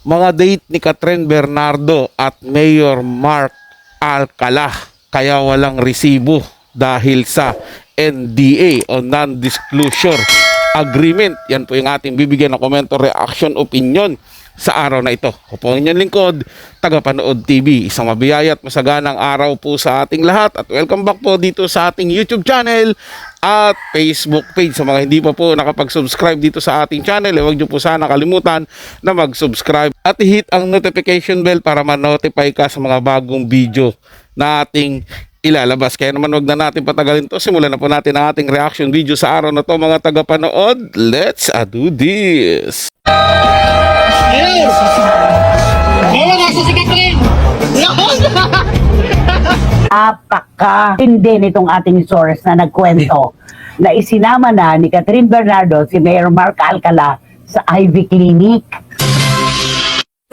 mga date ni Catherine Bernardo at Mayor Mark Alcala, kaya walang resibo dahil sa NDA o Non-Disclosure Agreement. Yan po yung ating bibigyan ng komento, reaction, opinion sa araw na ito. Ako po ang inyong lingkod, Tagapanood TV. Isang mabiyaya at masaganang araw po sa ating lahat at welcome back po dito sa ating YouTube channel at Facebook page. Sa mga hindi pa po nakapag-subscribe dito sa ating channel, huwag niyo po sana kalimutan na mag-subscribe at i-hit ang notification bell para ma-notify ka sa mga bagong video na ating ilalabas. Kaya naman wag na natin patagalin to. Simulan na po natin ang ating reaction video sa araw na to, mga tagapanood. Let's do this! Yes! Ngayon, nasa si Catherine! Apaka-hindi nitong ating source na nagkwento na isinama na ni Catherine Bernardo si Mayor Mark Alcala sa Ivy Clinic.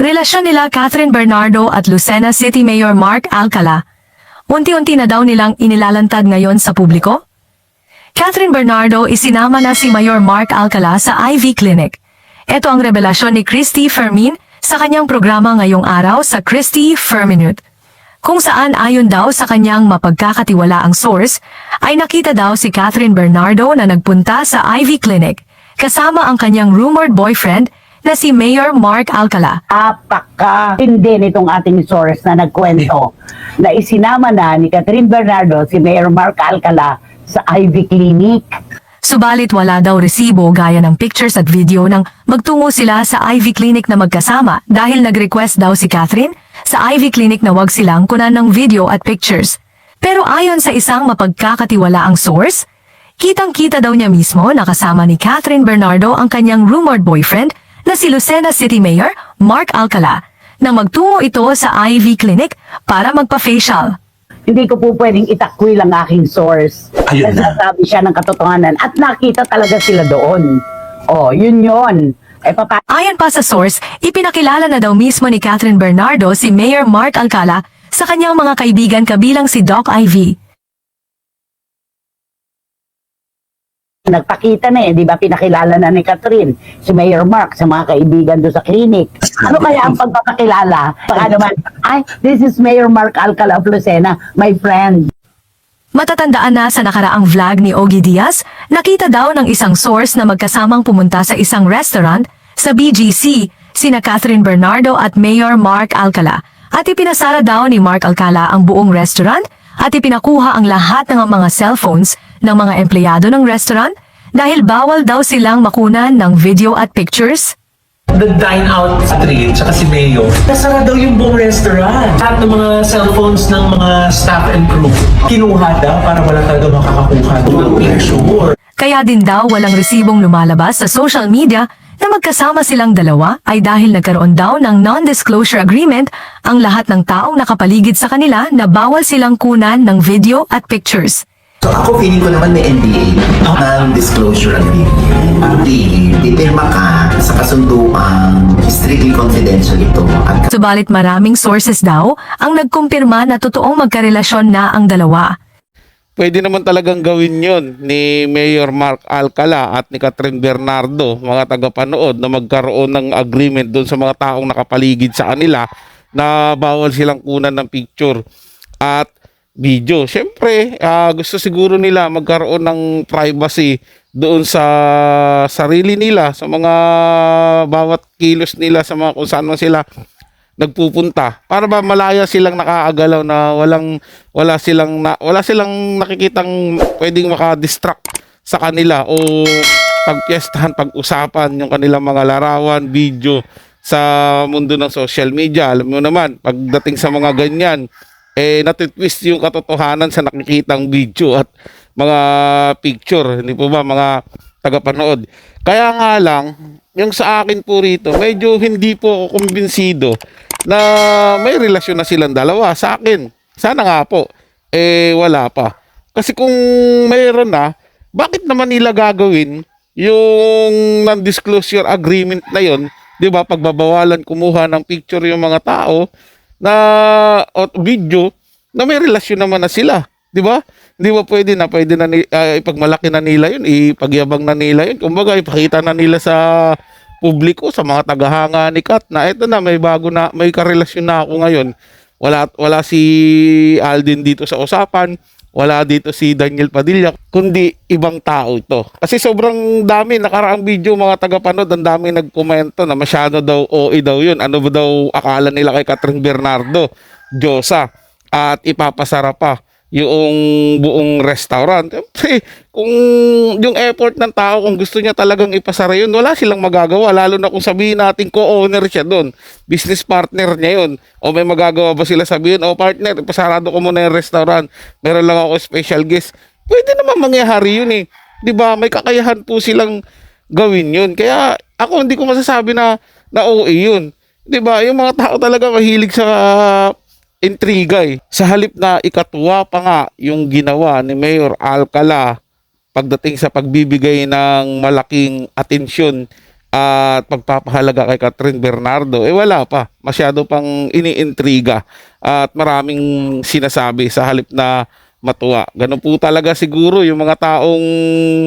Relasyon nila Catherine Bernardo at Lucena City Mayor Mark Alcala, unti-unti na daw nilang inilalantad ngayon sa publiko? Catherine Bernardo isinama na si Mayor Mark Alcala sa Ivy Clinic. Ito ang revelasyon ni Christy Fermin sa kanyang programa ngayong araw sa Christy Ferminute, kung saan ayon daw sa kanyang mapagkakatiwalaang source, ay nakita daw si Catherine Bernardo na nagpunta sa Ivy Clinic kasama ang kanyang rumored boyfriend na si Mayor Mark Alcala. Apaka-hindi nitong ating source na nagkwento na isinama na ni Catherine Bernardo si Mayor Mark Alcala sa Ivy Clinic. Subalit wala daw resibo gaya ng pictures at video nang magtungo sila sa Ivy Clinic na magkasama dahil nag-request daw si Catherine sa Ivy Clinic na wag silang kunan ng video at pictures. Pero ayon sa isang mapagkakatiwalaang source, kitang-kita daw niya mismo na kasama ni Catherine Bernardo ang kanyang rumored boyfriend na si Lucena City Mayor Mark Alcala na magtungo ito sa Ivy Clinic para magpa-facial. Hindi ko po pwedeng itakwil ang aking source. Ayun na. Nagsasabi siya ng katotohanan at nakita talaga sila doon. Oh, yun yun. Ayon pa sa source, ipinakilala na daw mismo ni Catherine Bernardo si Mayor Mark Alcala sa kanyang mga kaibigan kabilang si Doc Ivy. Nagpakita na di ba, pinakilala na ni Catherine si Mayor Mark sa mga kaibigan doon sa clinic. Ano kaya ang pagpapakilala? Baka naman, ay, this is Mayor Mark Alcala of Lucena, my friend. Matatandaan na sa nakaraang vlog ni Ogie Diaz, nakita daw ng isang source na magkasamang pumunta sa isang restaurant sa BGC, sina Catherine Bernardo at Mayor Mark Alcala, at ipinasara daw ni Mark Alcala ang buong restaurant at ipinakuha ang lahat ng mga cellphones ng mga empleyado ng restaurant dahil bawal daw silang makunan ng video at pictures. Nag-dine out sa Trin, tsaka si Mayo. Nasara daw yung buong restaurant. Lahat ng mga cellphones ng mga staff and crew, kinuha daw para wala talaga makakakuha ng picture. Kaya din daw walang resibong lumalabas sa social media na magkasama silang dalawa ay dahil nagkaroon daw ng non-disclosure agreement ang lahat ng taong nakapaligid sa kanila na bawal silang kunan ng video at pictures. So ako feeling ko naman may NDA, non-disclosure agreement. Ipirma ka sa kasunduan, strictly confidential ito. At Subalit maraming sources daw ang nagkumpirma na totoong magkarelasyon na ang dalawa. Pwede naman talagang gawin yon ni Mayor Mark Alcala at ni Catherine Bernardo, mga tagapanood, na magkaroon ng agreement doon sa mga taong nakapaligid sa kanila na bawal silang kunan ng picture at video. Siyempre, gusto siguro nila magkaroon ng privacy doon sa sarili nila, sa mga bawat kilos nila, sa mga kung saan man sila nagpupunta, para ba malaya silang nakaagalaw na wala silang nakikitang pwedeng makadistract sa kanila o pagpiestahan, pag-usapan yung kanilang mga larawan, video sa mundo ng social media. Alam mo naman, pagdating sa mga ganyan, natitwist yung katotohanan sa nakikitang video at mga picture, hindi po ba mga tagapanood? Kaya nga lang, yung sa akin po rito, medyo hindi po ako kumbinsido na may relasyon na silang dalawa sa akin. Sana nga po, wala pa. Kasi kung mayroon na, bakit naman nila gagawin yung non-disclosure agreement na yon, di ba, pagbabawalan kumuha ng picture yung mga tao na o video na may relasyon naman na sila, di ba? Hindi ba pwede na ipagmalaki na nila yun, ipagyabang na nila yun, kumbaga ipakita na nila sa publiko, sa mga tagahanga ni Kat na eto na, may karelasyon na ako ngayon. Wala si Alden dito sa usapan, wala dito si Daniel Padilla, kundi ibang tao ito. Kasi sobrang dami, nakaraang video mga tagapanood, ang dami nagkomento na masyado daw OA daw yun. Ano ba daw akala nila kay Catherine Bernardo? Diyosa. At ipapasara pa yung buong restaurant. Siyempre, kung yung effort ng tao, kung gusto niya talagang ipasara yun, wala silang magagawa. Lalo na kung sabihin natin co-owner siya doon, business partner niya yun. O may magagawa ba sila sabihin, o partner, ipasarado ko muna yung restaurant, meron lang ako special guest. Pwede naman mangyari yun eh. 'Di ba? May kakayahan po silang gawin yun. Kaya ako hindi ko masasabi na OA yun. 'Di ba? Yung mga tao talaga mahilig sa intriga eh. Sa halip na ikatuwa pa nga yung ginawa ni Mayor Alcala pagdating sa pagbibigay ng malaking atensyon at pagpapahalaga kay Catherine Bernardo, wala pa. Masyado pang iniintriga at maraming sinasabi sa halip na matuwa. Ganun po talaga siguro yung mga taong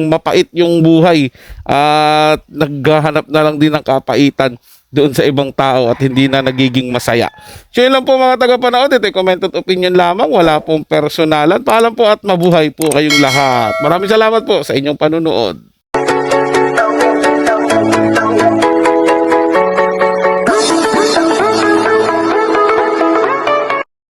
mapait yung buhay at naghahanap na lang din ng kapaitan doon sa ibang tao at hindi na nagiging masaya. So yun lang po mga tagapanood. Ito ay comment at opinion lamang. Wala pong personalan. Paalam po at mabuhay po kayong lahat. Maraming salamat po sa inyong panunood.